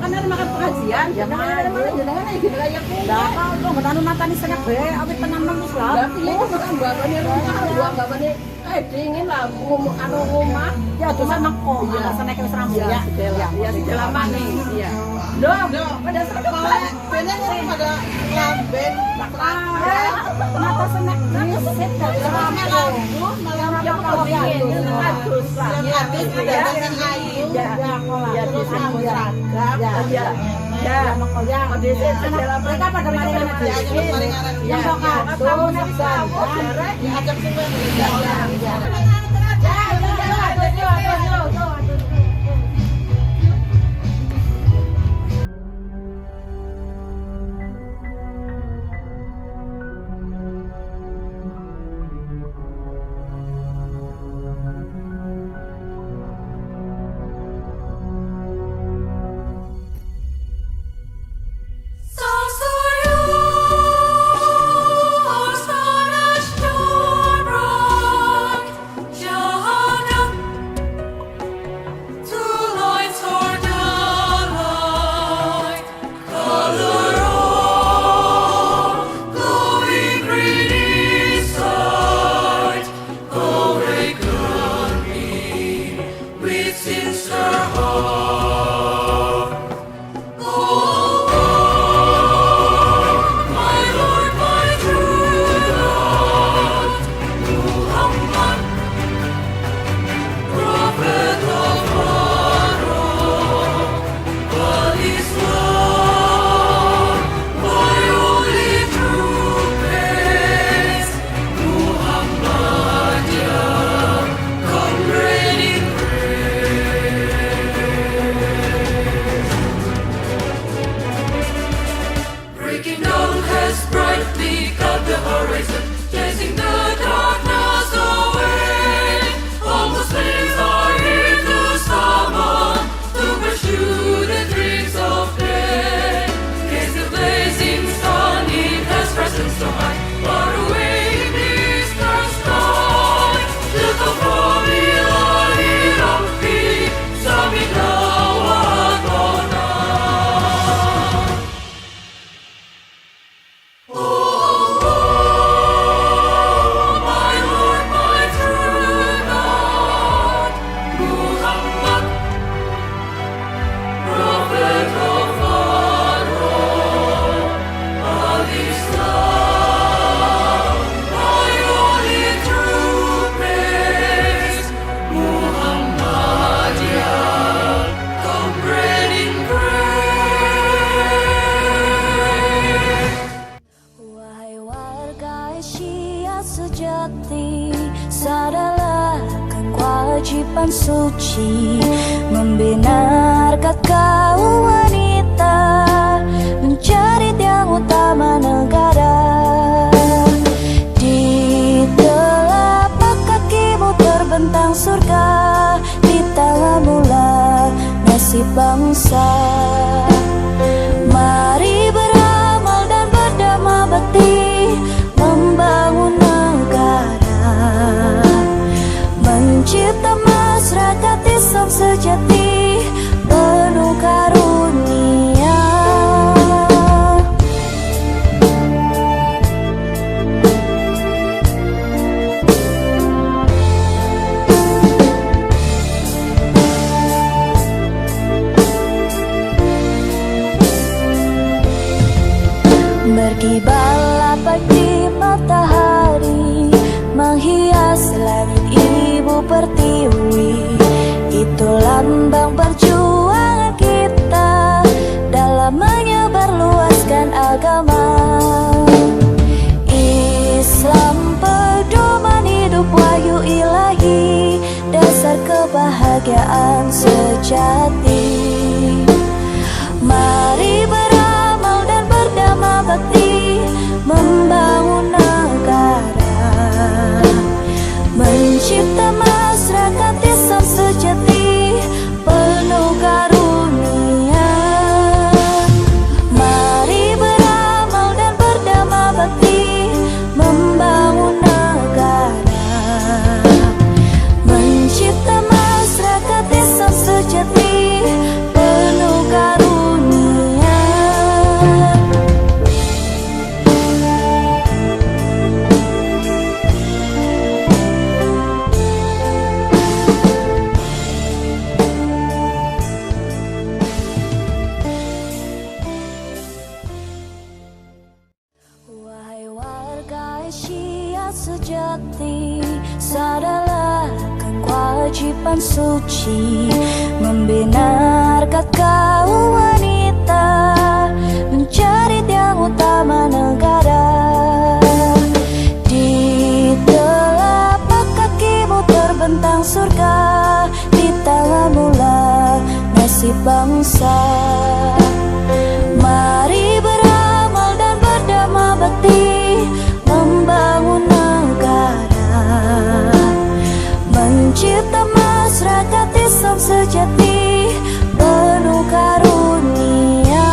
kan ada makan pengajian. Ya mana jenengan iki kaya ku. Lah kok ngono natani seneng bae awit tenan terus lah. Lah piye kok mbakane rumah mbakane dingin lah anu rumah. Ya dosa meko. Ya seneng wis rambu ya. Ya selamane. Iya. Loh, pada sekolah bener pada lamben kenapa senang riset dari lampu malam kalau bikin bagus lah ya dengan ayu ya mereka pada mana yang kamu diajak semua sejati, sadarlah akan kewajiban suci membina harkat kaum wanita, mencari tiang utama negara. Di telapak kakimu terbentang surga, di tanganmu lah nasib bangsa. Mari beramal dan berdamai bakti, membangun negara, mencipta masyarakat Islam sejati, penuh karunia. Berkibarlah pagi matahari, menghias langit ibu pertiwi. Itu lambang perjuangan kita dalam menyebarluaskan agama Islam, pedoman hidup wahyu ilahi, dasar kebahagiaan sejati. Mari beramal dan berdamai bakti, membangun negara, mencipta masyarakat Islam sejati, penuh karunia. Mari beramal dan berdamai bakti, membangun negara, mencipta masyarakat Islam sejati, kewajiban suci membina harkat kaum wanita, mencari tiang utama negara. Di telapak kakimu terbentang surga, di tanganmu lah nasib bangsa. Mari beramal dan berdama bakti, membangun negara, mencipta masyarakat Islam sejati, penuh karunia.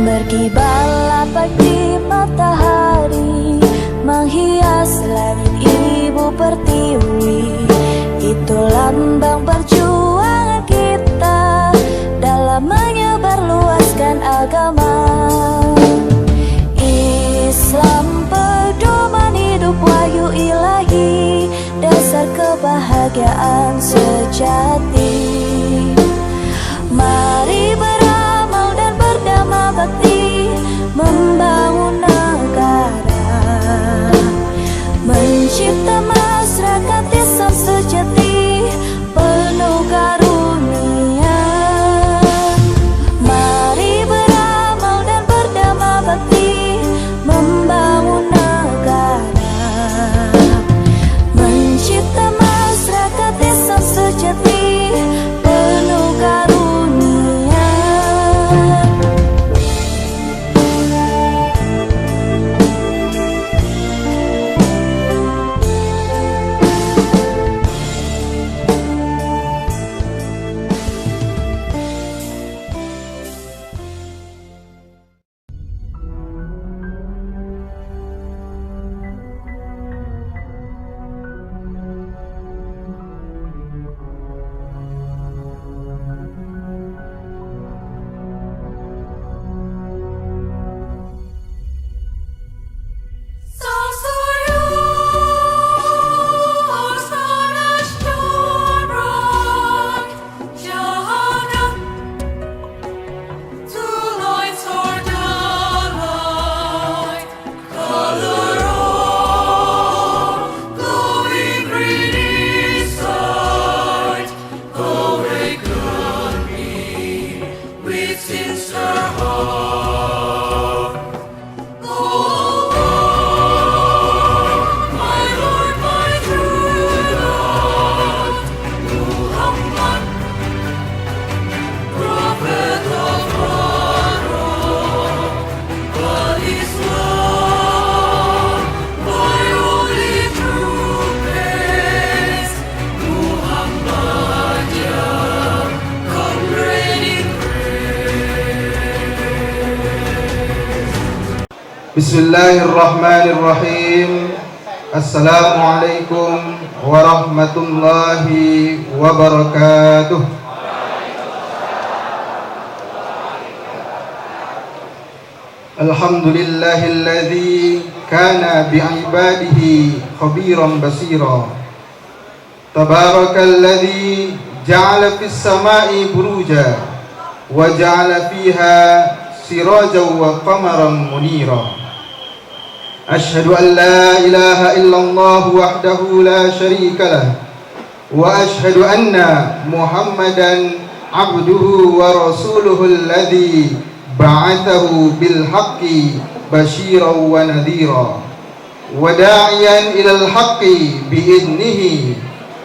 Berkibarlah pagi matahari, menghias langit ibu pertiwi. Itu lambang perjuangan kita dalam menyebarluaskan agama Islam, pedoman hidup wahyu ilahi, dasar kebahagiaan sejati. Mari beramal dan berdama bakti, membangun negara, mencipta masyarakat Islam sejati, penuh karunia. Mari beramal dan berdama bakti, membangun negara, mencipta masyarakat Islam sejati, penuh karunia. Bismillahirrahmanirrahim. Assalamualaikum warahmatullahi wabarakatuh. Alhamdulillahilladzi kana bi'ibadihi khabiran basira. Tabarakalladzi ja'ala fis sama'i buruja wa ja'ala fiha sirajan wa qamaran munira. أشهد أن لا إله إلا الله وحده لا شريك له وأشهد أن محمدا عبده ورسوله الذي بعثه بالحق بشيرا ونذيرا وداعيا إلى الحق بإذنه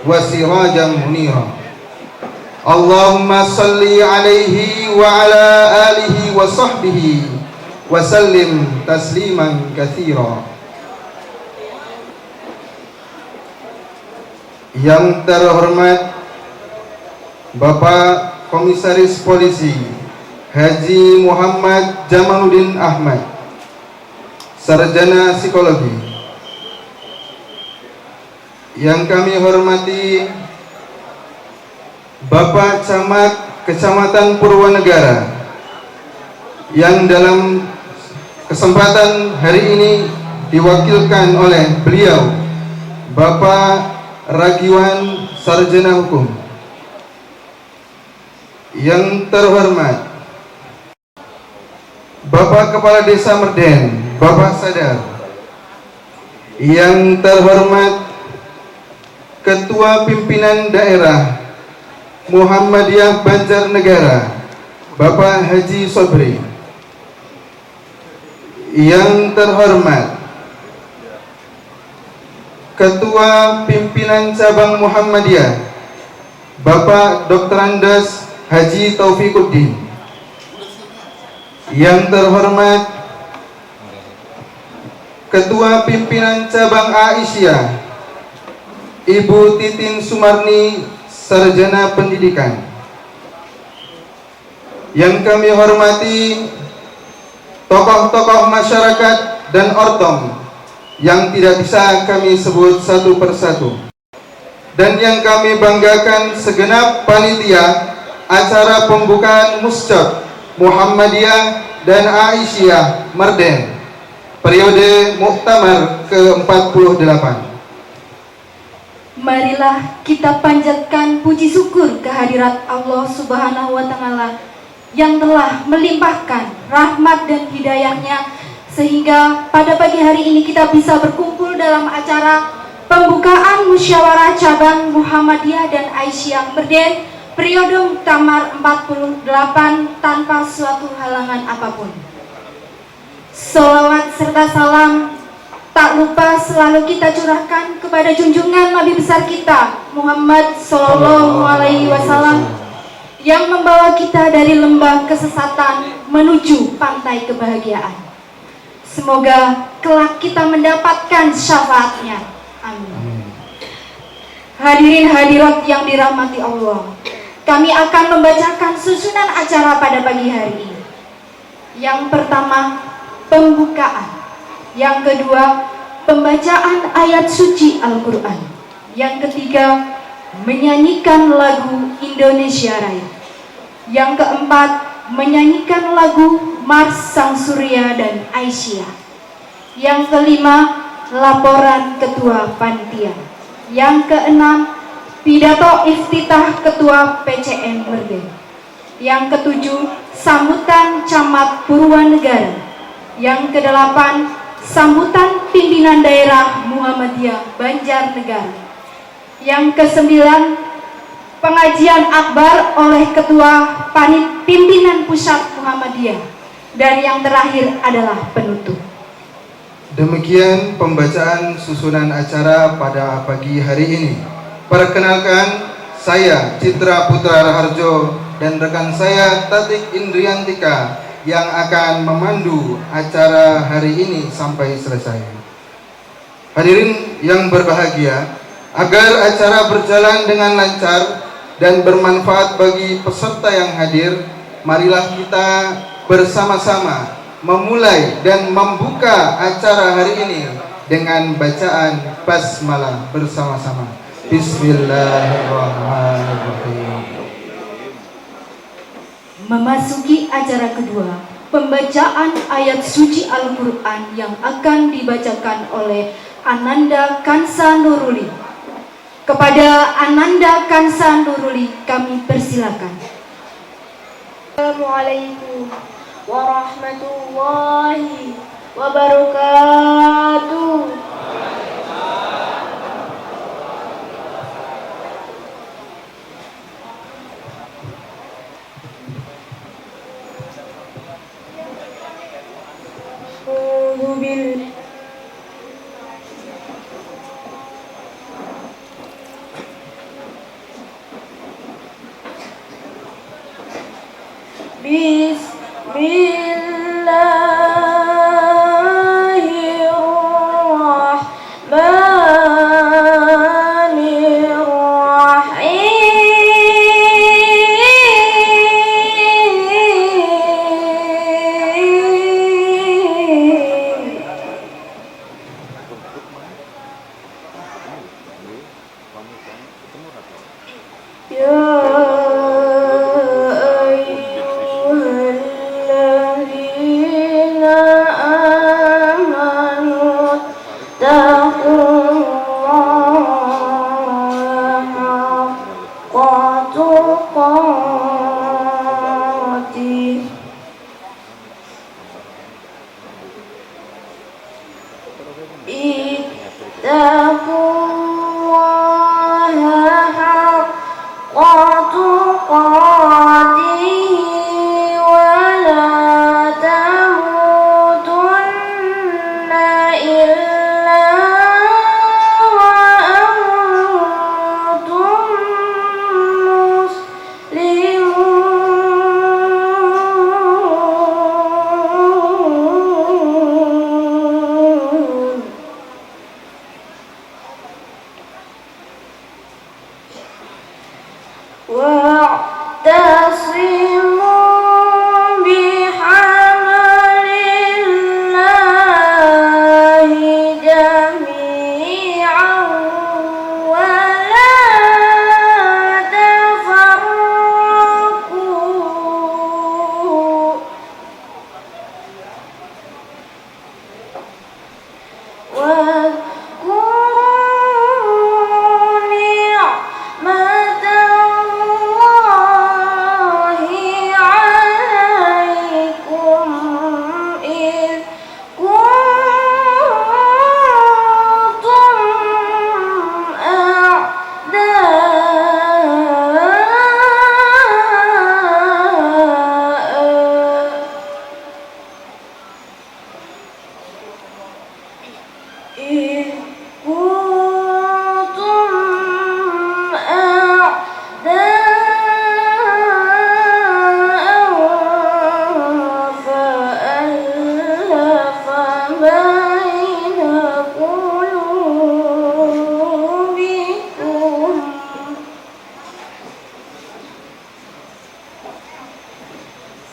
وسراجا منيرا. اللهم صل عليه وعلى آله وصحبه wasallim tasliman katsira. Yang terhormat Bapak Komisaris Polisi Haji Muhammad Jamaluddin Ahmad, Sarjana Psikologi. Yang kami hormati Bapak Camat Kecamatan Purwanegara, yang dalam kesempatan hari ini diwakilkan oleh beliau Bapak Ragiwan, Sarjana Hukum. Yang terhormat Bapak Kepala Desa Merden, Bapak Sadar. Yang terhormat Ketua Pimpinan Daerah Muhammadiyah Banjarnegara, Bapak Haji Sobri. Yang terhormat Ketua Pimpinan Cabang Muhammadiyah, Bapak Dr. Andes Haji Taufikuddin. Yang terhormat Ketua Pimpinan Cabang Aisyah, Ibu Titin Sumarni, Sarjana Pendidikan. Yang kami hormati tokoh-tokoh masyarakat dan ortom yang tidak bisa kami sebut satu persatu, dan yang kami banggakan segenap panitia acara pembukaan Muscab Muhammadiyah dan Aisyah Merden periode Muktamar ke-48. Marilah kita panjatkan puji syukur kehadirat Allah Subhanahu wa Ta'ala yang telah melimpahkan rahmat dan hidayahnya sehingga pada pagi hari ini kita bisa berkumpul dalam acara pembukaan musyawarah cabang Muhammadiyah dan Aisyah Merden periode Muktamar 48 tanpa suatu halangan apapun. Sholawat serta salam tak lupa selalu kita curahkan kepada junjungan Nabi besar kita Muhammad Sallallahu Alaihi Wasallam yang membawa kita dari lembah kesesatan menuju pantai kebahagiaan. Semoga kelak kita mendapatkan syafaatnya. Amin. Hadirin hadirat yang dirahmati Allah, kami akan membacakan susunan acara pada pagi hari ini. Yang pertama, pembukaan. Yang kedua, pembacaan ayat suci Al-Quran. Yang ketiga, menyanyikan lagu Indonesia Raya. Yang keempat, menyanyikan lagu Mars Sang Surya dan Aisyah. Yang kelima, laporan Ketua Panitia. Yang keenam, pidato iftitah Ketua PCM Merden. Yang ketujuh, sambutan Camat Purwanegara. Yang kedelapan, sambutan pimpinan daerah Muhammadiyah Banjarnegara. Yang kesembilan, pengajian akbar oleh Ketua Pimpinan Pusat Muhammadiyah. Dan yang terakhir adalah penutup. Demikian pembacaan susunan acara pada pagi hari ini. Perkenalkan, saya Citra Putra Raharjo dan rekan saya Tatik Indriantika yang akan memandu acara hari ini sampai selesai. Hadirin yang berbahagia, agar acara berjalan dengan lancar dan bermanfaat bagi peserta yang hadir, marilah kita bersama-sama memulai dan membuka acara hari ini dengan bacaan basmalah bersama-sama. Bismillahirrahmanirrahim. Memasuki acara kedua, pembacaan ayat suci Al-Quran yang akan dibacakan oleh Ananda Kansa Nuruli. Kepada Ananda Kansa Nuruli kami persilakan. Assalamualaikum warahmatullahi wabarakatuh.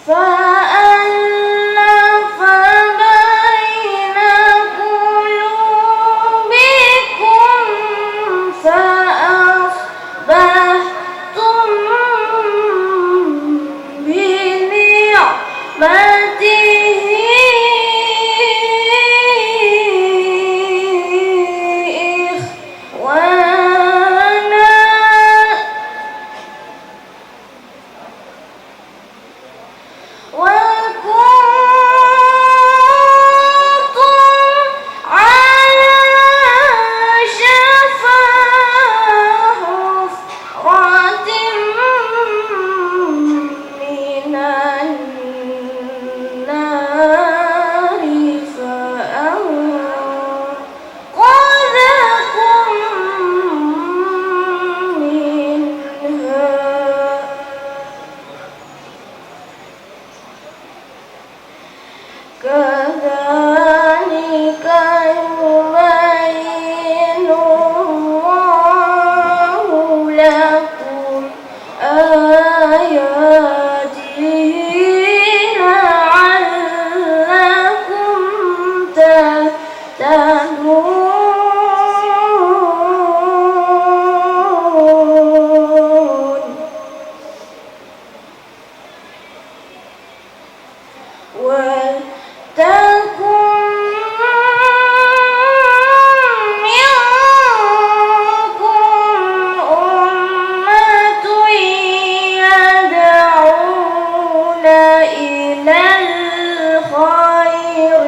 فألف بين قلوبكم فأصبحتم بنعمته إخوانا وكنتم على شفا حفرة من النار فأنقذكم منها كذلك يبين الله لكم آياته لعلكم تهتدون ولتكن منكم أمة يدعون إلى الخير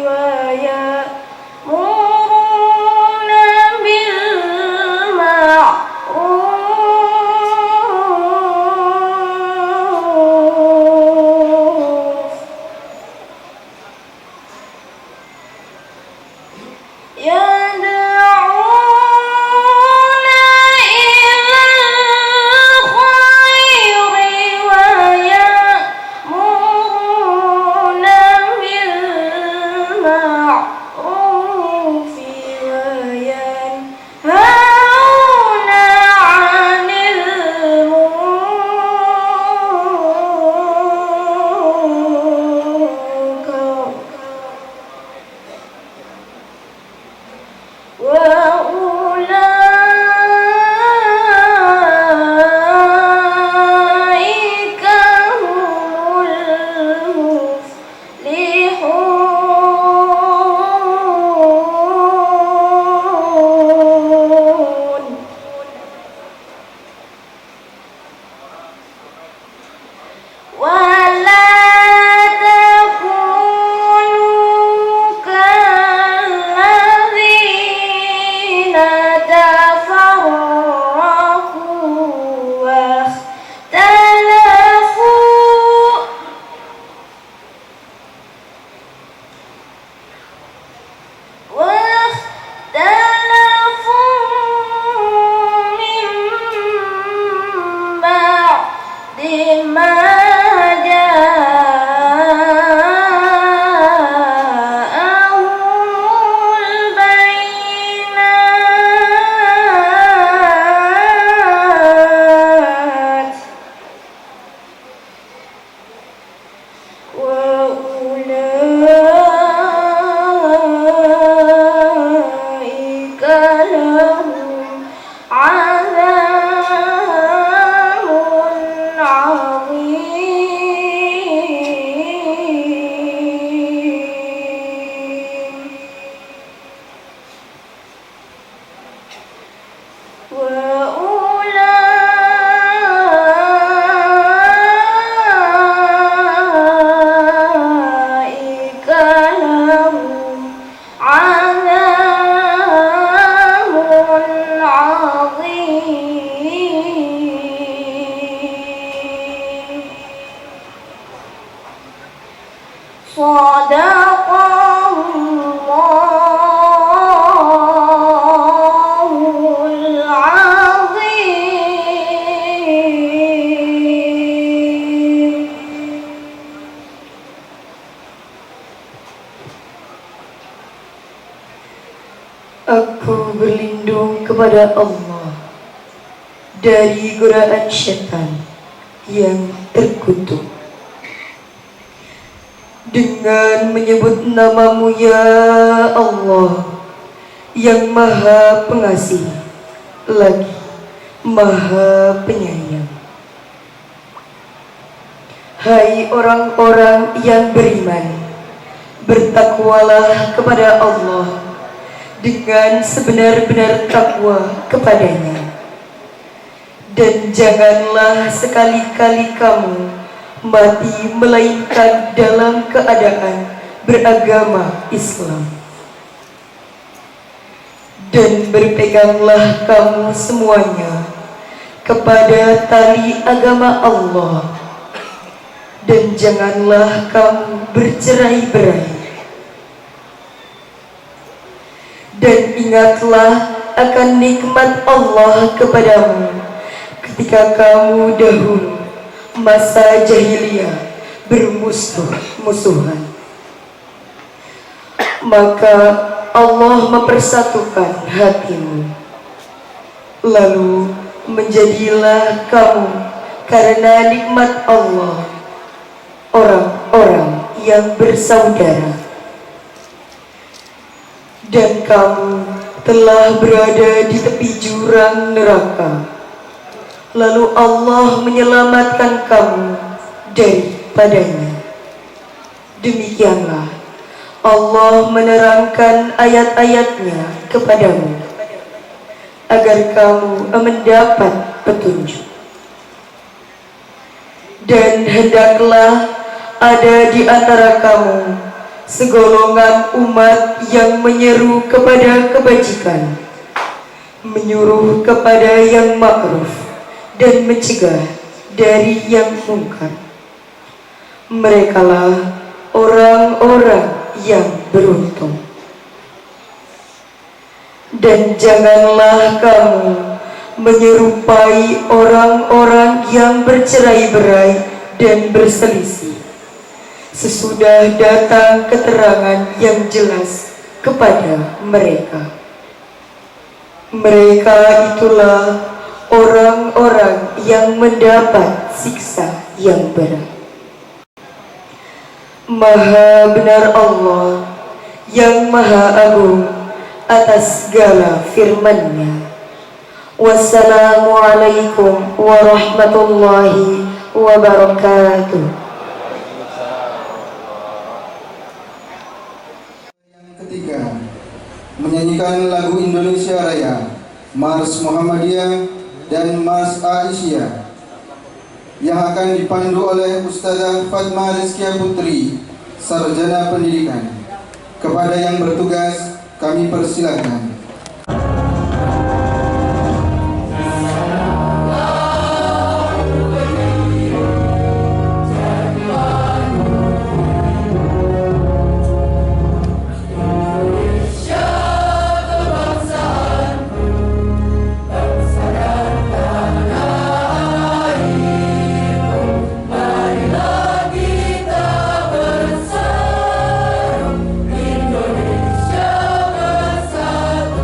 ويأمرون بالمعروف يدعون إلى الخير ويأمرون بالمعروف وينهون عن المنكر وأولئك هم المفلحون ولا تكونوا كالذين تفرقوا واختلفوا من بعد ما جاءهم البينات وأولئك لهم عذاب عظيم وأولئك لهم عذاب عظيم صدق الله العظيم. Aku berlindung kepada Allah dari godaan syaitan yang terkutuk. dengan menyebut nama-Mu ya Allah, yang Maha Pengasih lagi Maha Penyayang. Hai orang-orang yang beriman, bertakwalah kepada Allah dengan sebenar-benar takwa kepadanya, dan janganlah sekali-kali kamu mati melainkan dalam keadaan beragama Islam. Dan berpeganglah kamu semuanya kepada tali agama Allah, dan janganlah kamu bercerai-berai. Dan ingatlah akan nikmat Allah kepadamu ketika kamu dahulu masa jahiliyah bermusuh-musuhan. Maka Allah mempersatukan hatimu, lalu menjadilah kamu karena nikmat Allah orang-orang yang bersaudara. Dan kamu telah berada di tepi jurang neraka, lalu Allah menyelamatkan kamu daripadanya. Demikianlah Allah menerangkan ayat-ayatnya kepadamu agar kamu mendapat petunjuk. Dan hendaklah ada di antara kamu segolongan umat yang menyeru kepada kebajikan, menyuruh kepada yang ma'ruf, dan mencegah dari yang mungkar. Merekalah orang-orang yang beruntung. Dan janganlah kamu menyerupai orang-orang yang bercerai-berai dan berselisih sesudah datang keterangan yang jelas kepada mereka. Mereka itulah orang-orang yang mendapat siksa yang berat. Maha benar Allah yang Maha Agung atas segala firman-Nya. Wassalamualaikum warahmatullahi wabarakatuh. Ketiga, menyanyikan lagu Indonesia Raya, Mars Muhammadiyah dan Mars Aisyah, yang akan dipandu oleh Ustazah Fatma Rizkia Putri, Sarjana Pendidikan. Kepada yang bertugas, kami persilakan. Indonesia bersatu.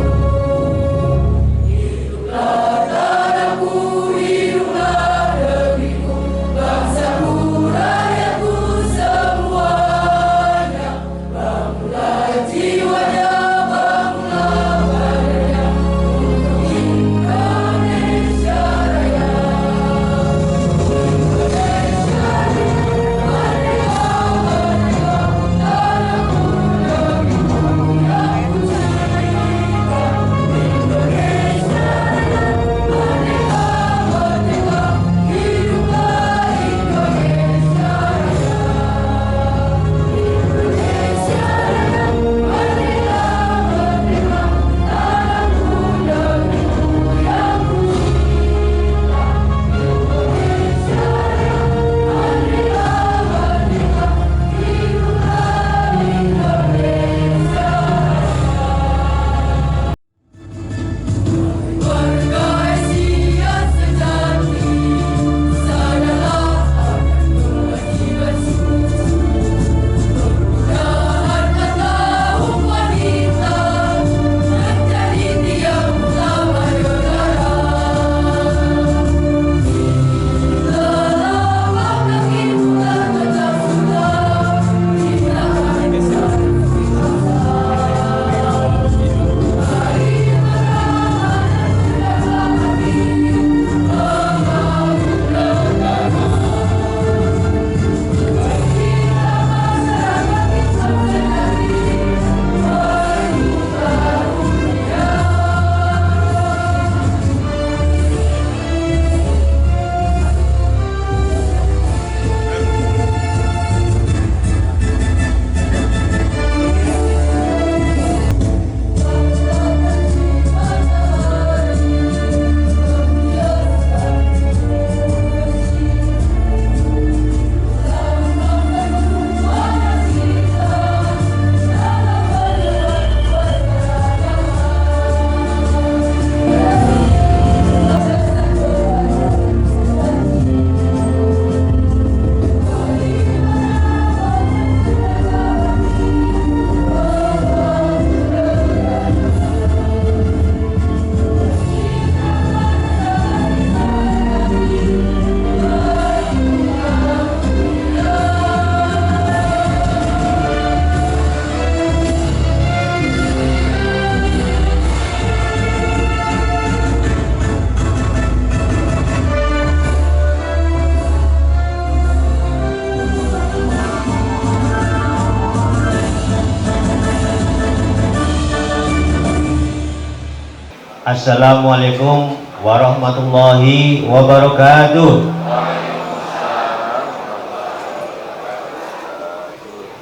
Assalamualaikum warahmatullahi wabarakatuh.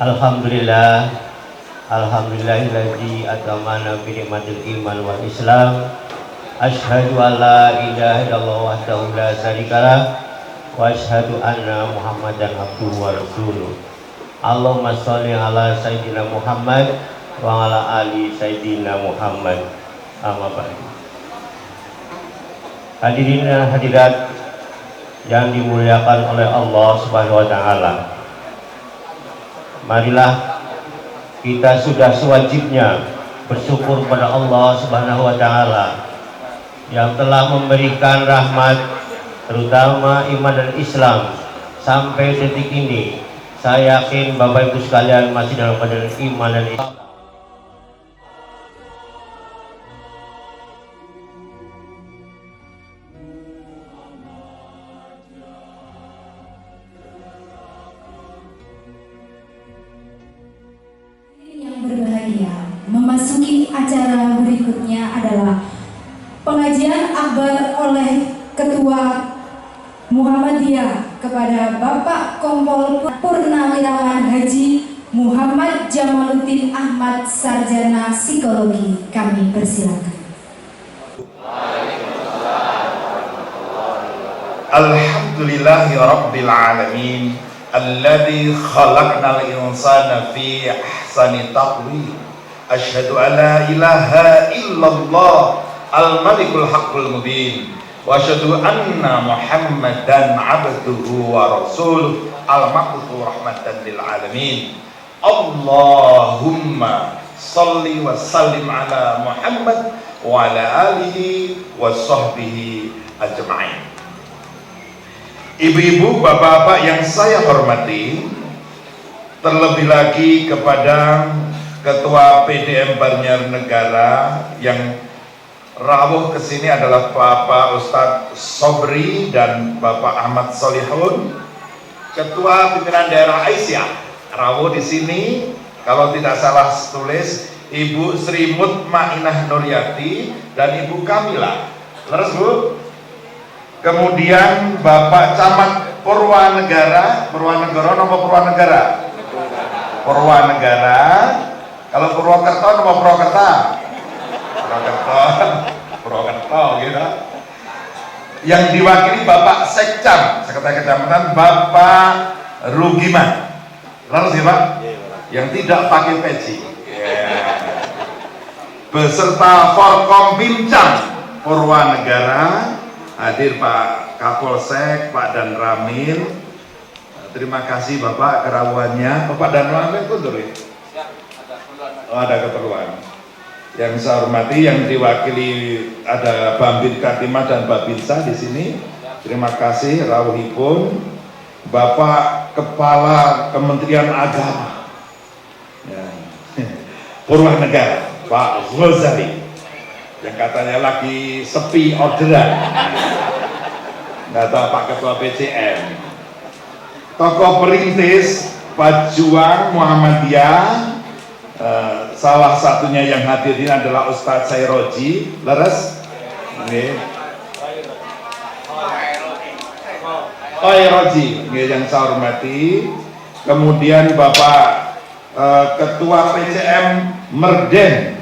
Alhamdulillah, alhamdulillahilladzi atamana bi ni'matil iman wal islam. Asyhadu an la ilaha illallah wahdahu la syarikalah wa asyhadu anna Muhammadan abduhu wa rasuluh. Allahumma sholli ala sayyidina Muhammad wa ala ali sayyidina Muhammad. Amma ba'du. Hadirin dan hadirat yang dimuliakan oleh Allah Subhanahu wa taala. Marilah kita sudah sewajibnya bersyukur pada Allah Subhanahu wa taala yang telah memberikan rahmat terutama iman dan Islam sampai detik ini. Saya yakin Bapak Ibu sekalian masih dalam keadaan iman dan Islam. Memasuki acara berikutnya adalah pengajian akbar oleh Ketua Muhammadiyah kepada Bapak Kompol Purnawirawan Haji Muhammad Jamaluddin Ahmad Sarjana Psikologi. Kami persilakan. Alhamdulillahi Rabbil Alamin alladzi khalaqnal insana fi ahsani taqwim. Asyhadu an la ilaha illallah al-malikul haqqul mubin wa asyhadu anna Muhammadan abduhu wa rasuluh al-mab'utsu rahmatan lil alamin. Allahumma shalli wa sallim ala Muhammad wa ala alihi wa sahbihi ajma'in. Ibu-ibu, bapak-bapak yang saya hormati, terlebih lagi kepada Ketua PDM Banjarnegara yang rawuh kesini adalah Bapak Ustadz Sobri dan Bapak Ahmad Solihun. Ketua Pimpinan Daerah Aisyah rawuh di sini, kalau tidak salah tulis Ibu Sri Mutmainah Nuryati dan Ibu Kamila. Terus Bu, kemudian Bapak Camat Purwanegara, nomor Purwanegara, kalau Purwokerto nama Purwokerto gitu. Yang diwakili Bapak Sekcam, Sekretaris Kecamatan, Bapak Rugiman. Lalu sih Pak? Yang tidak pakai peci. Beserta Forkom Bincang Purwanegara, hadir Pak Kapolsek, Pak Dan Ramil. Terima kasih Bapak kerawuannya. Bapak Dan Ramil kundur ya? Oh, ada keperluan. Yang saya hormati, yang diwakili ada Bambin Katimah dan Babinsa di sini. Terima kasih rawuhipun Bapak Kepala Kementerian Agama ya. Purwanegara, Pak Ghazali, yang katanya lagi sepi orderan. Nggak tahu Pak Ketua PCM. Tokoh perintis Pejuang Muhammadiyah. Salah satunya yang hadir ini adalah Ustadz Sayroji. Leres? Ini Sayroji yang saya hormati. Kemudian Bapak Ketua PCM Merden,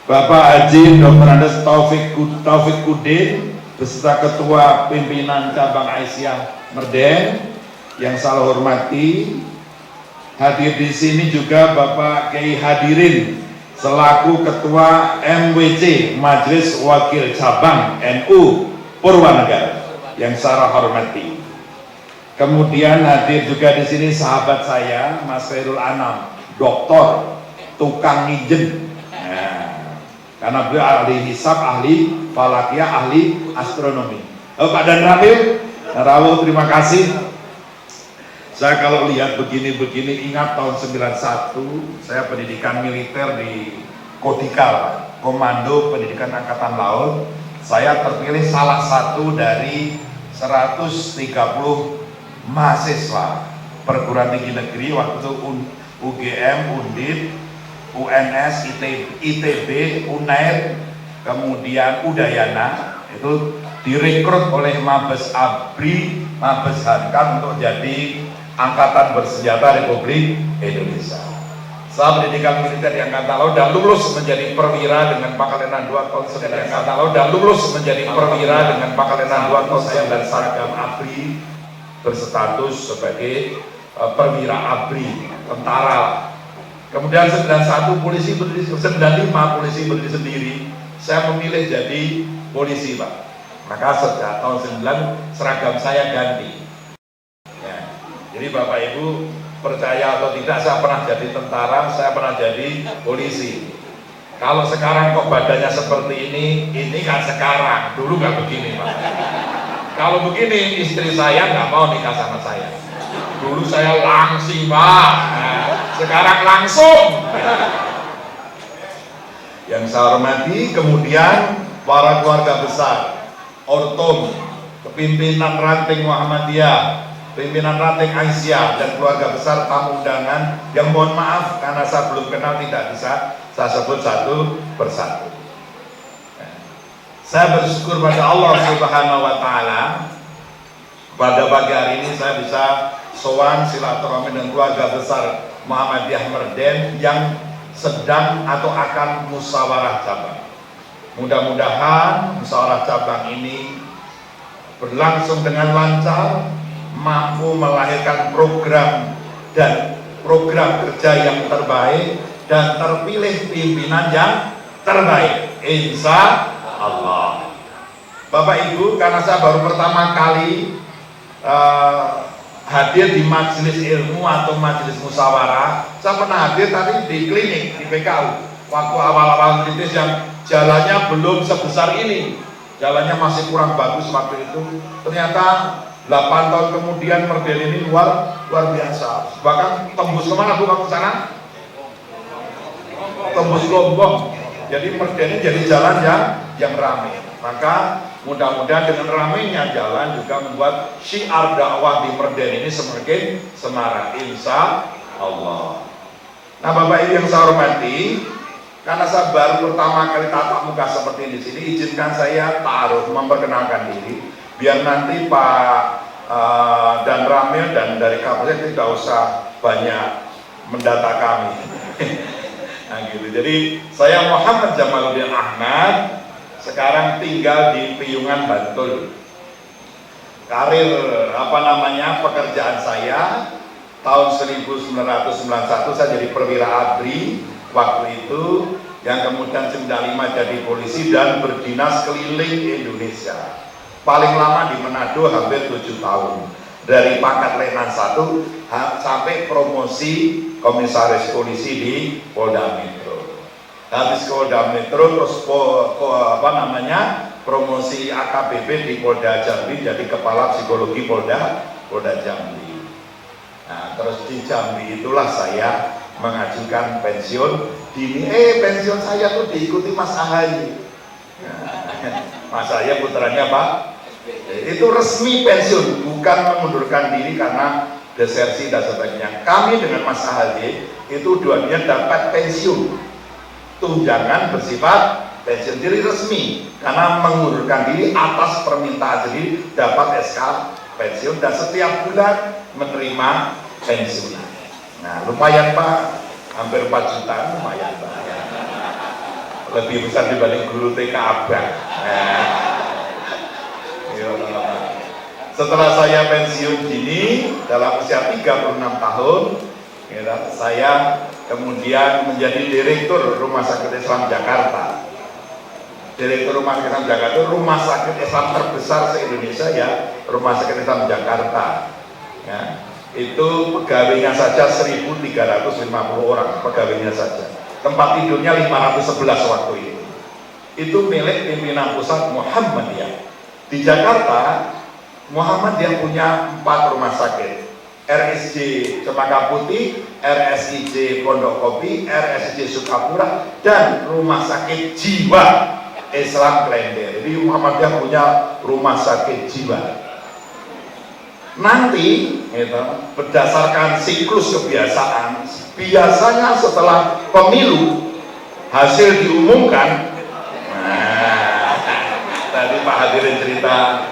Bapak Haji Dr. Andes Taufik Kudin beserta Ketua Pimpinan Cabang Aisyah Merden yang saya hormati. Hadir di sini juga Bapak Kiai Hadirin selaku Ketua MWC Majelis Wakil Cabang NU Purwanegara yang saya hormati. Kemudian hadir juga di sini sahabat saya Mas Khairul Anam, doktor, tukang ngijen. Nah, karena beliau ahli hisab, ahli falakiyah, ahli astronomi. Pak Dan Ramil, rawuh, terima kasih. Saya kalau lihat begini-begini ingat tahun 91 saya pendidikan militer di Kotikal, Komando Pendidikan Angkatan Laut. Saya terpilih salah satu dari 130 mahasiswa perguruan tinggi negeri waktu itu UGM, Undip, UNS, ITB, UNAIR, kemudian Udayana, itu direkrut oleh Mabes ABRI, Mabes Hankam untuk jadi Angkatan Bersenjata Republik Indonesia. Saya pendidikan militer di Angkatan Laut dan lulus menjadi perwira dengan pangkat Letnan 2 tahun 9 Angkatan Laut dan lulus menjadi perwira dengan pangkat Letnan 2 tahun 9 dan seragam ABRI berstatus sebagai perwira ABRI, tentara. Kemudian 91 polisi berdiri, 95 polisi berdiri sendiri. Saya memilih jadi polisi, Pak. Maka sejak tahun 9 seragam saya ganti. Ya. Jadi Bapak Ibu percaya atau tidak, saya pernah jadi tentara, saya pernah jadi polisi. Kalau sekarang kok badannya seperti ini kan sekarang, dulu nggak begini, Pak. Kalau begini, istri saya nggak mau nikah sama saya. Dulu saya langsing, Pak. Nah, sekarang langsung. Yang saya hormati kemudian para keluarga besar, Ortom, pimpinan ranting Muhammadiyah, pimpinan ranting Aisyah, dan keluarga besar tamu undangan yang mohon maaf karena saya belum kenal, tidak bisa saya sebut satu persatu. Saya bersyukur pada Allah Subhanahu wa Ta'ala, pada pagi hari ini saya bisa sowan silaturahmi dengan keluarga besar Muhammadiyah Merden yang sedang atau akan musyawarah cabang. Mudah-mudahan musyawarah cabang ini berlangsung dengan lancar, mampu melahirkan program kerja yang terbaik dan terpilih pimpinan yang terbaik, insya Allah. Bapak Ibu, karena saya baru pertama kali hadir di majelis ilmu atau majelis musyawarah, saya pernah hadir tadi di klinik di PKU waktu awal-awal kritis yang jalannya belum sebesar ini, jalannya masih kurang bagus waktu itu. Ternyata 8 tahun kemudian Merden ini luar biasa, bahkan tembus kemana Bu waktu sana? Tembus Lombok. Jadi Merden ini jadi jalan yang ramai. Maka mudah-mudahan dengan ramainya jalan juga membuat syiar dakwah di Merden ini semakin semarak, insya Allah. Nah Bapak Ibu yang saya hormati, karena saya baru pertama kali tatap muka seperti ini di sini, izinkan saya ta'aruf, memperkenalkan diri, biar nanti Pak dan Ramil dan dari Kapolres tidak usah banyak mendata kami. Nah gitu. Jadi saya Muhammad Jamaluddin Ahmad, sekarang tinggal di Piyungan, Bantul. Karir pekerjaan saya tahun 1991 saya jadi perwira ABRI waktu itu, yang kemudian 95 jadi polisi dan berdinas keliling Indonesia. Paling lama di Manado hampir 7 tahun. Dari pangkat Letnan 1 sampai promosi komisaris polisi di Polda Metro. Habis Polda Metro terus promosi AKBP di Polda Jambi, jadi kepala psikologi Polda Jambi. Nah, terus di Jambi itulah saya mengajukan pensiun dini. Pensiun saya tuh diikuti Mas Ahaye. Mas Ahaye putranya Pak, itu resmi pensiun, bukan mengundurkan diri karena desersi dan sebagainya. Kami dengan Mas Ahaye itu dua-duanya dapat pensiun, tunjangan bersifat pensiun diri resmi, karena mengundurkan diri atas permintaan diri dapat SK pensiun dan setiap bulan menerima pensiun. Nah lumayan Pak, hampir 4 juta, lumayan Pak. Lebih besar dibanding guru TK Abang. Setelah saya pensiun dini dalam usia 36 tahun, saya kemudian menjadi direktur Rumah Sakit Islam Jakarta. Direktur Rumah Sakit Islam Jakarta itu rumah sakit Islam terbesar se-Indonesia ya, Rumah Sakit Islam Jakarta. Ya, itu pegawainya saja 1.350 orang, pegawainya saja. Tempat tidurnya 511 waktu itu. Itu milik pimpinan pusat Muhammadiyah. Di Jakarta, Muhammadiyah punya 4 rumah sakit. RSJ Cempaka Putih, RSIJ Pondok Kopi, RSIJ Sukapura, dan Rumah Sakit Jiwa Islam Klender. Jadi Muhammadiyah punya rumah sakit jiwa. Nanti berdasarkan siklus kebiasaan, biasanya setelah pemilu hasil diumumkan, Pak hadirin cerita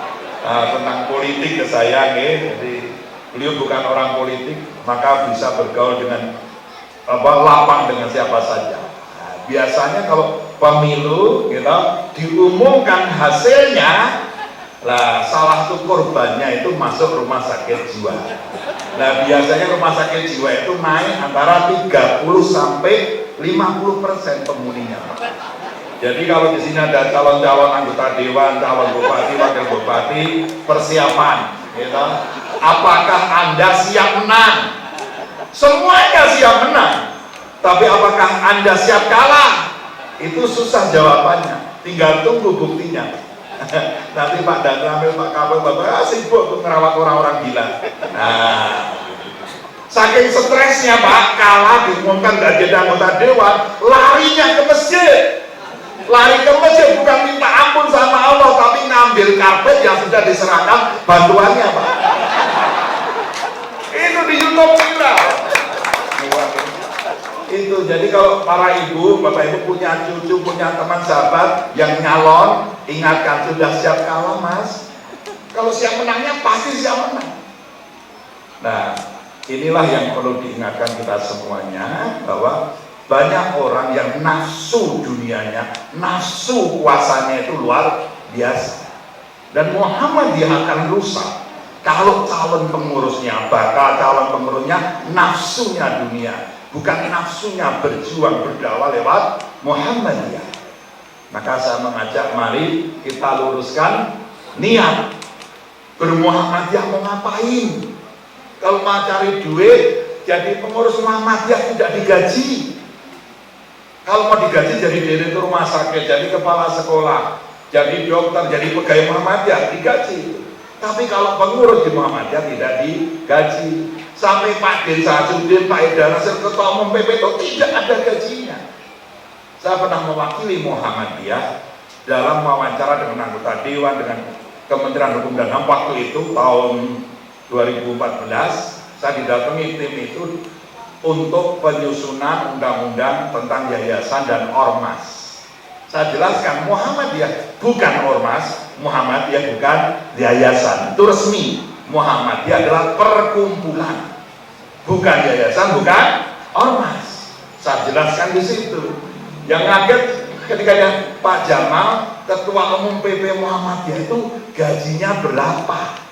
tentang politik ke saya, jadi beliau bukan orang politik, maka bisa bergaul dengan lapang dengan siapa saja. Nah, biasanya kalau pemilu gitu diumumkan hasilnya, lah salah satu korbannya itu masuk rumah sakit jiwa. Nah biasanya rumah sakit jiwa itu naik antara 30 sampai 50% penghuninya. Jadi kalau di sini ada calon-calon anggota dewan, calon bupati, wakil bupati, persiapan, gitu. Apakah Anda siap menang? Semuanya siap menang. Tapi apakah Anda siap kalah? Itu susah jawabannya. Tinggal tunggu buktinya. Nanti Pak Dan Ramil, Pak Kapol, Bapak sibuk untuk merawat orang-orang gila. Nah, saking stresnya Pak, kalah diumumkan gak jadi anggota dewan, larinya ke masjid. Lari ke masjid bukan minta ampun sama Allah, tapi ngambil karpet yang sudah diserahkan bantuannya Pak. Itu di YouTube viral. Itu jadi kalau para ibu, bapak ibu punya cucu, punya teman sahabat yang nyalon, ingatkan sudah siap kalah mas. Kalau siap menangnya pasti siap menang. Nah inilah yang perlu diingatkan kita semuanya, bahwa banyak orang yang nafsu dunianya, nafsu kuasanya itu luar biasa. Dan Muhammadiyah akan rusak kalau calon pengurusnya, bakal calon pengurusnya nafsunya dunia, bukan nafsunya berjuang berdakwah lewat Muhammadiyah. Maka saya mengajak, mari kita luruskan niat. Bermuhammadiyah mau ngapain? Kalau mau cari duit, jadi pengurus Muhammadiyah tidak digaji. Kalau mau digaji jadi direktur rumah sakit, jadi kepala sekolah, jadi dokter, jadi pegawai Muhammadiyah, digaji. Tapi kalau pengurus di Muhammadiyah tidak digaji. Sampai Pak Desa Sudin, Pak Eda Nasir, Ketua Umum PP itu tidak ada gajinya. Saya pernah mewakili Muhammadiyah dalam wawancara dengan anggota Dewan, dengan Kementerian Hukum dan HAM waktu itu tahun 2014. Saya didatangi tim itu untuk penyusunan undang-undang tentang yayasan dan ormas. Saya jelaskan, Muhammadiyah bukan ormas, Muhammadiyah bukan yayasan, itu resmi. Muhammadiyah adalah perkumpulan, bukan yayasan, bukan ormas. Saya jelaskan di situ. Yang kaget ketika Pak Jamal, Ketua Umum PP Muhammadiyah, itu gajinya berapa?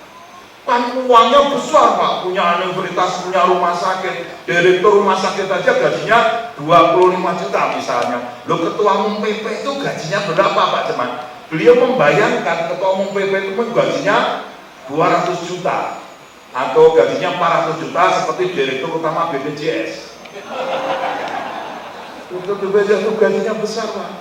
Kan uangnya besar Pak, punya universitas, punya rumah sakit, direktur rumah sakit aja gajinya 25 juta misalnya. Loh, Ketua Umum PP itu gajinya berapa Pak Jamal? Beliau membayangkan Ketua Umum PP itu gajinya 200 juta atau gajinya 400 juta seperti direktur utama BPJS. Untuk BPJS itu gajinya besar Pak.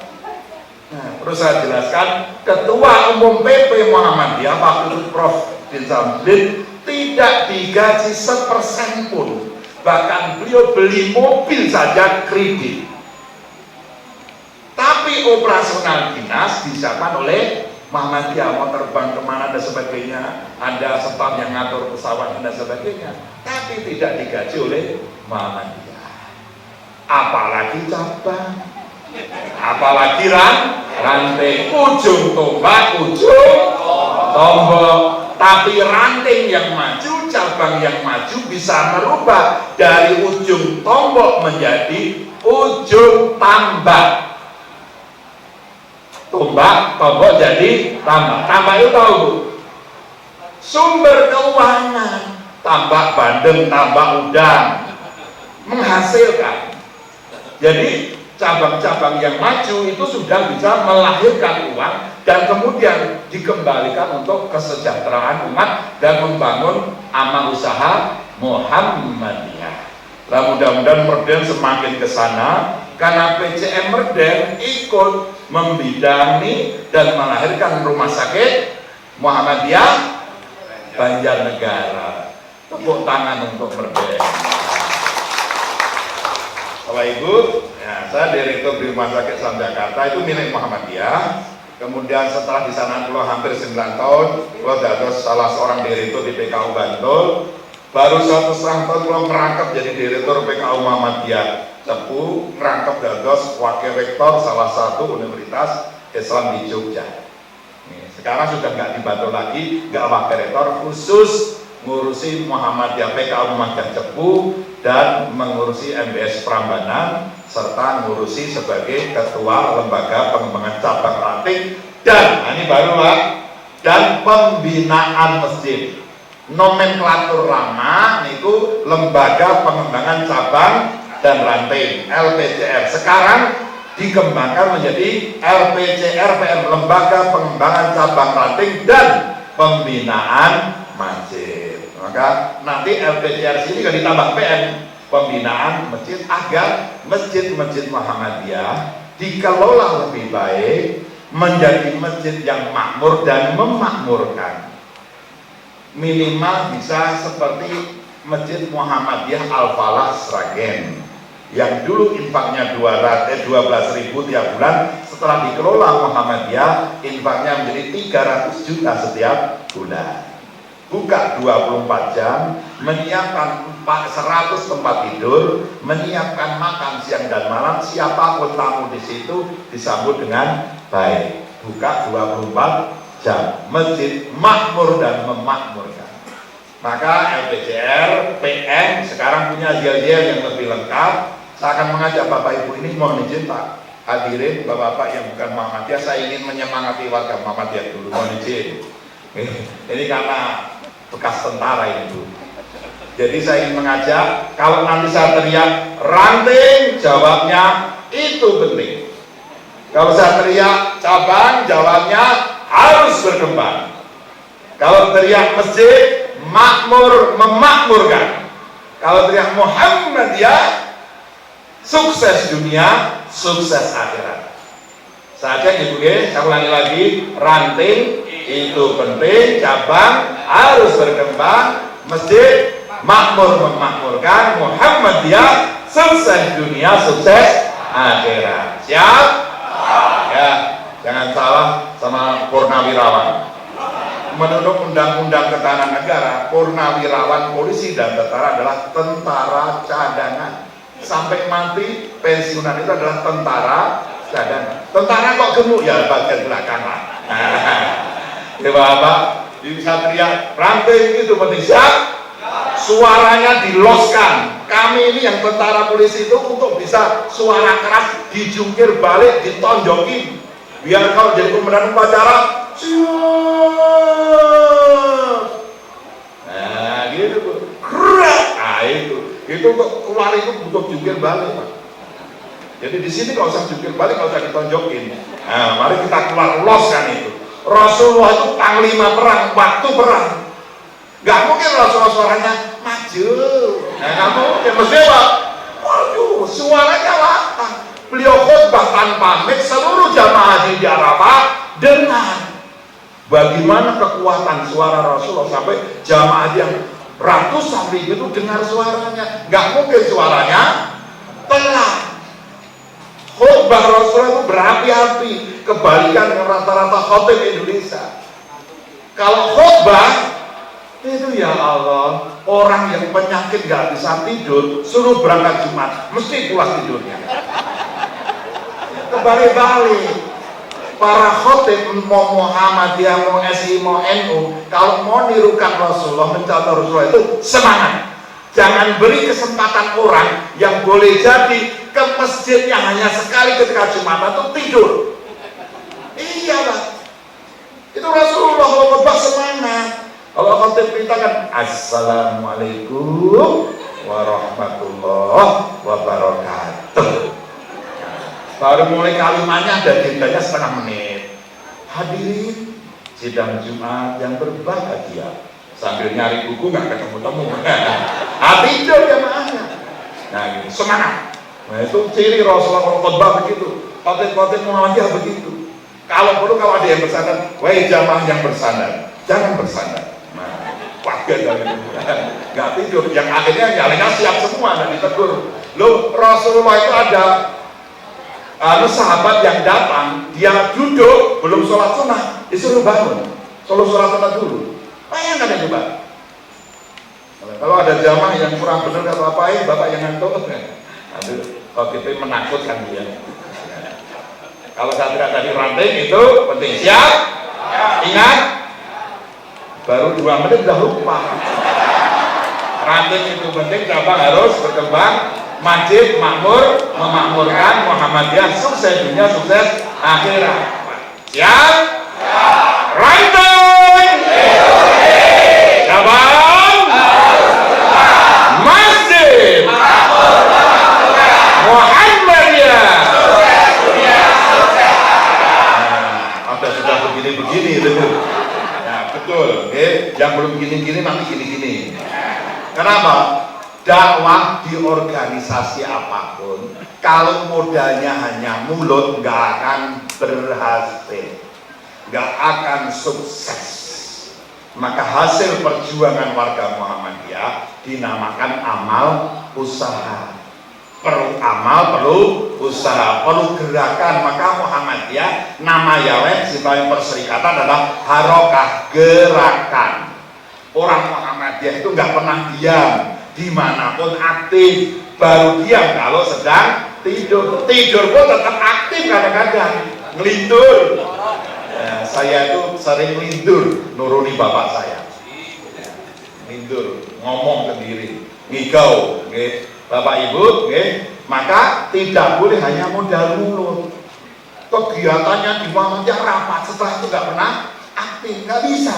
Nah, terus saya jelaskan, Ketua Umum PP Muhammadiyah waktu itu Prof. Sambil tidak digaji sepersen pun, bahkan beliau beli mobil saja kredit. Tapi operasional dinas disiapkan oleh Muhammadiyah, mau terbang kemana dan sebagainya, ada staf yang ngatur pesawat dan sebagainya, tapi tidak digaji oleh Muhammadiyah. Apalagi cabang, apalagi ranting, ujung tombak, ujung tombak. Tapi ranting yang maju, cabang yang maju bisa merubah dari ujung tombak menjadi ujung tambak. Tombak jadi tambak. Tambak itu tahu Bu? Sumber keuangan. Tambak bandeng, tambak udang, menghasilkan. Jadi cabang-cabang yang maju itu sudah bisa melahirkan uang dan kemudian dikembalikan untuk kesejahteraan umat dan membangun amal usaha Muhammadiyah. Nah, mudah-mudahan Merden semakin ke sana karena PCM Merden ikut membidangi dan melahirkan rumah sakit Muhammadiyah Banjarnegara. Tepuk tangan untuk Merden. Bapak Ibu, ya, saya direktur di Rumah Sakit Islam Jakarta, itu milik Muhammadiyah. Kemudian setelah di sana keluar hampir 9 tahun, keluar dados salah seorang direktur di PKU Bantul. Baru 1,5 tahun keluar merangkap jadi direktur PKU Muhammadiyah Cepu, merangkap dados wakil rektor salah satu universitas Islam di Jogja. Sekarang sudah nggak dibantu lagi, nggak operator khusus ngurusi Muhammadiyah PKU Muhammadiyah Cepu dan mengurusi MBS Prambanan serta ngurusi sebagai ketua lembaga pengembangan cabang ranting dan ini baru Pak, dan pembinaan masjid. Nomenklatur lama niku lembaga pengembangan cabang dan ranting LPCR. Sekarang dikembangkan menjadi LPCR PM, lembaga pengembangan cabang ranting dan pembinaan masjid. Maka nanti LPCR sini kan ditambah PM, pembinaan masjid agar masjid-masjid Muhammadiyah dikelola lebih baik menjadi masjid yang makmur dan memakmurkan. Minimal bisa seperti Masjid Muhammadiyah Al-Falah Sragen yang dulu infaknya 12.000 tiap bulan, setelah dikelola Muhammadiyah infaknya menjadi 300 juta setiap bulan. Buka 24 jam, menyiapkan 100 tempat tidur, menyiapkan makan siang dan malam, siapapun tamu di situ disambut dengan baik. Buka 24 jam, masjid makmur dan memakmurkan. Maka LPCR, PM sekarang punya yel-yel yang lebih lengkap. Saya akan mengajak Bapak Ibu ini, mohon izin Pak hadirin Bapak-Bapak yang bukan Muhammadiyah, saya ingin menyemangati warga Muhammadiyah dulu, mohon izin. Ini karena bekas tentara ini Bu. Jadi saya ingin mengajak, kalau nanti saya teriak ranting, jawabnya itu penting. Kalau saya teriak cabang, jawabnya harus berkembang. Kalau teriak masjid, makmur memakmurkan. Kalau teriak Muhammadiyah, sukses dunia, sukses akhirat. Saja Ibu ya, saya ulangi lagi, ranting itu penting, cabang harus berkembang, masjid makmur memakmurkan, Muhammadiyah sukses dunia, sukses akhirat. Siap? Ya, jangan salah sama purnawirawan. Menurut Undang-Undang Ketahanan Negara, purnawirawan polisi dan tentara adalah tentara cadangan. Sampai mati pensiunan itu adalah tentara cadangan. Tentara kok gemuk ya bagian belakang lah. Ya Bapak, bisa teriak ranting itu penting. Siap? Suaranya diloskan. Kami ini yang tentara polisi itu untuk bisa suara keras dijungkir balik, ditonjokin. Biar kalau jadi komandan upacara, siap. Nah gitu Bu. Nah itu untuk keluar itu butuh jungkir balik Pak. Jadi di sini nggak usah jungkir balik, nggak usah ditonjokin. Nah mari kita keluar loskan itu. Rasulullah itu panglima perang, waktu perang. Gak mungkin Rasulullah suaranya maju. Nah kamu ya mesti Pak. Waduh, suaranya lantang. Beliau khutbah tanpa mic, seluruh jamaah haji di Arafah dengar bagaimana kekuatan suara Rasulullah sampai jamaah haji yang ratusan ribu itu dengar suaranya. Gak mungkin suaranya telat. Khutbah Rasulullah itu berapi-api, kebalikan dengan rata-rata khotib Indonesia. Kalau khutbah itu ya Allah, orang yang penyakit gak bisa tidur suruh berangkat Jumat, mesti pulas tidurnya. Kebalik-balik. Para khotib mau Muhammadiyah, mau SI, mau NU, kalau mau nirukan Rasulullah, mencontoh Rasulullah itu semangat. Jangan beri kesempatan orang yang boleh jadi ke masjid yang hanya sekali ketika Jumatan itu tidur. Iya Pak. Itu Rasulullah kalau khotbah semangat. Kalau khotib kita kan Assalamualaikum warahmatullahi wabarakatuh. Baru mulai kalimatnya ada jedanya setengah menit. Hadirin sidang Jumat yang berbahagia. Sambil nyari buku nggak ketemu-temu. Tidur jamaahnya. Nah gitu, semangat. Nah itu ciri Rasulullah khutbah begitu. Khotib-khotib Muhammadiyah begitu. Kalau perlu kalau ada yang bersandar, wahai jamaah yang bersandar, jangan bersandar. Nah, warga jangan nggak tidur. Yang akhirnya nyalanya siap semua dan ditegur. Loh Rasulullah itu ada sahabat yang datang, dia duduk belum sholat sunnah, disuruh bangun, sholat sunnah dulu. Bayangkan ya coba. Kalau ada jamaah yang kurang benar atau apain, bapak yang ngantuk. Aduh, kalau kita menakutkan dia. Kalau saya tidak tadi ranting itu penting. Siap? Ingat? Baru 2 menit udah lupa. Ranting itu penting, cabang harus berkembang. Masjid makmur, memakmurkan, Muhammadiyah sukses dunia, sukses akhirat. Siap? Ranting! Cabang! Masjid! Muhammadiyah! Nah, sudah begini-begini itu. Ya, betul. Yang belum gini-gini nanti gini-gini. Kenapa? Dakwah di organisasi apapun, kalau modalnya hanya mulut, nggak akan berhasil, nggak akan sukses. Maka hasil perjuangan warga Muhammadiyah dinamakan amal usaha. Perlu amal, perlu usaha, perlu gerakan. Maka Muhammadiyah nama Yahweh sebagai perserikatan adalah harokah, gerakan. Orang Muhammadiyah itu nggak pernah diam, dimanapun aktif. Baru diam kalau sedang tidur. Tidur pun tetap aktif kadang-kadang, ngelindur. Saya itu sering lindur nuruni bapak saya. Lindur, ngomong sendiri, ngigau, bapak ibu, maka tidak boleh hanya modal mulut. Kegiatannya di Muhammadiyah rapat, setelah itu nggak pernah aktif, nggak bisa.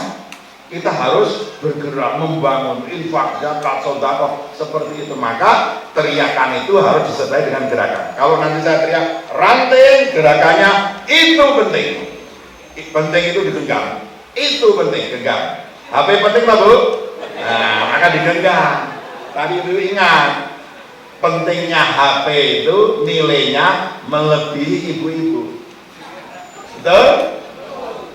Kita harus bergerak, membangun infak, zakat, sedekah seperti itu. Maka teriakan itu harus disertai dengan gerakan. Kalau nanti saya teriak ranting, gerakannya itu penting. Penting itu digenggam. Itu penting, genggam. HP penting Pak Bu? Nah, maka digenggam. Tadi itu ingat, pentingnya HP itu nilainya melebihi ibu-ibu. Betul?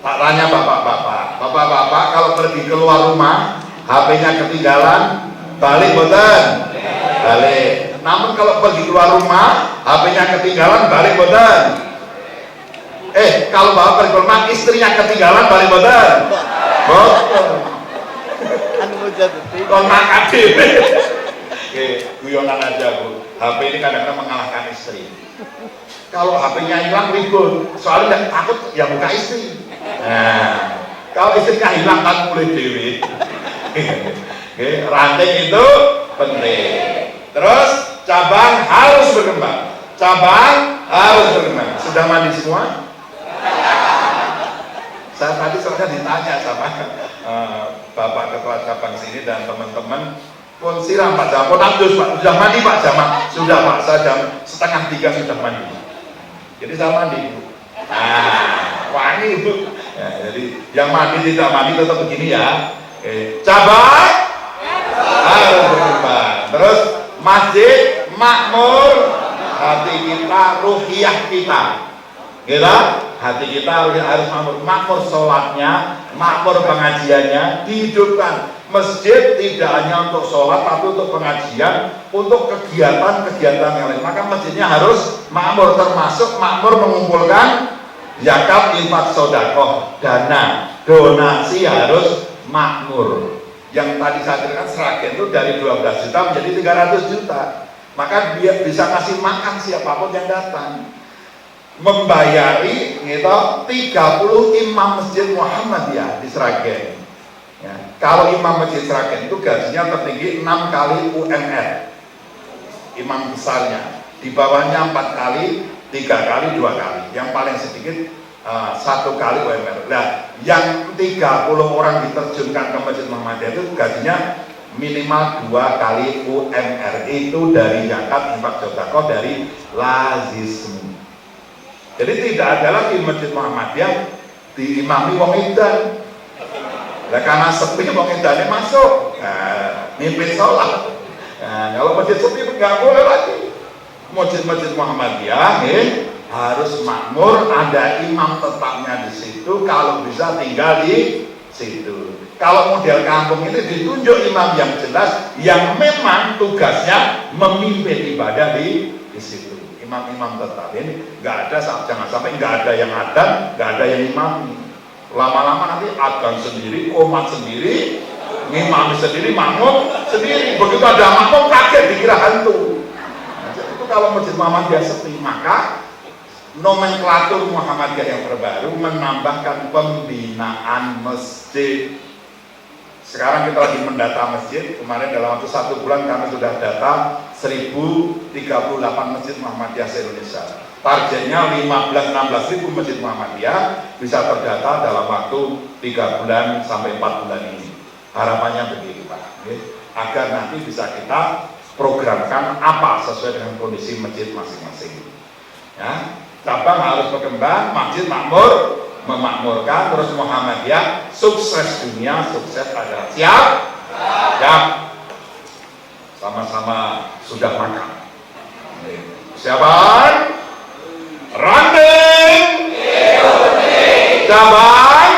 Tak tanya bapak-bapak, bapak-bapak kalau pergi keluar rumah, HP-nya ketinggalan, balik boten? Balik. Namun kalau pergi keluar rumah, HP-nya ketinggalan, balik boten? Kalau bapak pergi keluar rumah, istrinya ketinggalan, balik boten? Boten. Konak adil. Guyonan aja Bu, HP ini kadang-kadang mengalahkan istri. Kalau HP-nya hilang ribut, soalnya takut ya buka istri. Nah, kalau istrinya hilang kan mulai dewi. Ranting itu penting. Terus cabang harus berkembang. Cabang harus berkembang. Sudah mandi semua? Saya tadi soalnya ditanya sama Bapak Ketua Cabang sini dan teman-teman pun siram Pak Jamal, Pak, sudah mandi Pak Jamal? Sudah Pak, saya jam 2:30 sudah mandi. Jadi saya mandi. Nah, wangi Bu. Ya, jadi yang mandi tidak mandi tetap begini ya. Cabang harus berkembang. Terus masjid makmur, hati kita, ruhiyah kita. Gitu? Hati kita harus makmur. Makmur sholatnya, makmur pengajiannya, dihidupkan. Masjid tidak hanya untuk sholat, tapi untuk pengajian, untuk kegiatan-kegiatan yang lain. Maka masjidnya harus makmur, termasuk makmur mengumpulkan zakat, infak, sedekah, dana, donasi harus makmur. Yang tadi saya ceritakan Sragen itu dari 12 juta menjadi 300 juta. Maka dia bisa kasih makan siapapun yang datang. Membayari gitu 30 imam masjid Muhammadiyah di Sragen. Ya, kalau imam masjid Sragen itu gajinya tertinggi 6 kali UMR. Imam besarnya. Di bawahnya 4 kali, 3 kali, 2 kali. Yang paling sedikit 1 kali UMR. Nah, yang 30 orang diterjunkan ke Masjid Muhammadiyah itu gajinya minimal 2 kali UMR. Itu dari zakat, infak, sedekah, dari lazisme. Jadi tidak ada lagi Masjid Muhammadiyah diimami wong edan. Nah, karena sepi wong edannya masuk, mimpin sholat. Nah, kalau masjid sepi nggak boleh lagi. Masjid-masjid Muhammadiyah harus makmur, ada imam tetapnya di situ, kalau bisa tinggal di situ. Kalau model kampung ini ditunjuk imam yang jelas, yang memang tugasnya memimpin ibadah di situ. Imam-imam tetap ini nggak ada, jangan sampai nggak ada yang adan, nggak ada yang imam. Lama-lama nanti adan sendiri, komat sendiri, ngimami sendiri, makmum sendiri. Begitu ada makmum kaget dikira hantu. Nah, itu kalau Masjid Muhammadiyah sepi, maka nomenklatur Muhammadiyah yang terbaru menambahkan pembinaan masjid. Sekarang kita lagi mendata masjid. Kemarin dalam waktu 1 bulan kami sudah data 1038 masjid Muhammadiyah se-Indonesia. Targetnya 15-16 ribu masjid Muhammadiyah bisa terdata dalam waktu 3 bulan sampai 4 bulan ini. Harapannya begitu Pak, agar nanti bisa kita programkan apa sesuai dengan kondisi masjid masing-masing. Ya, cabang harus berkembang, masjid makmur, memakmurkan, terus Muhammadiyah sukses dunia, sukses akhirat. Siap? Siap. Sama-sama sudah makan. Siapaan? Running. Cabang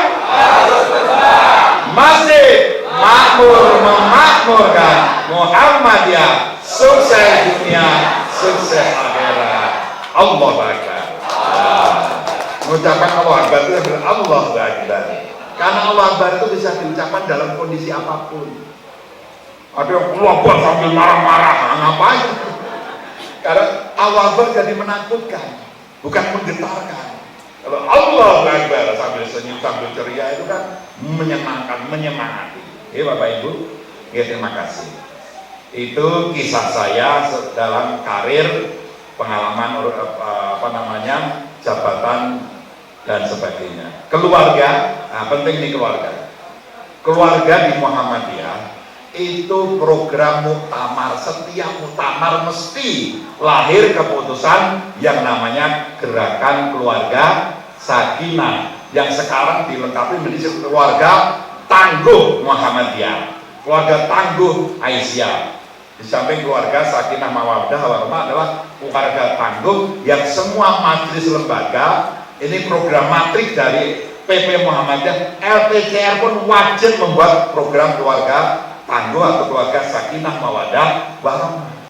masjid makmur memakmurkan, Muhammadiyah sukses dunia, sukses akhirat. Allah Akbar. Mengucapkan Allah Akbar itu adalah Allah Akbar. Karena Allah Akbar itu bisa diucapkan dalam kondisi apapun. Ada yang Allah Akbar sambil marah-marah, ngapain? Karena Allah Akbar jadi menakutkan, bukan menggetarkan. Kalau Allah Akbar sambil senyum, sambil ceria itu kan menyenangkan, menyemangati. Bapak Ibu, terima kasih. Itu kisah saya dalam karir, pengalaman jabatan dan sebagainya. Keluarga, penting nih keluarga. Keluarga di Muhammadiyah itu program muktamar. Setiap muktamar mesti lahir keputusan yang namanya Gerakan Keluarga Sakinah, yang sekarang dilengkapi menjadi keluarga tangguh Muhammadiyah, keluarga tangguh Aisyah. Di samping keluarga Sakinah Mawaddah Warahmah adalah keluarga tangguh yang semua majelis lembaga, ini program matrik dari PP Muhammadiyah. LPCR pun wajib membuat program keluarga tangguh atau keluarga Sakinah Mawaddah Warahmah.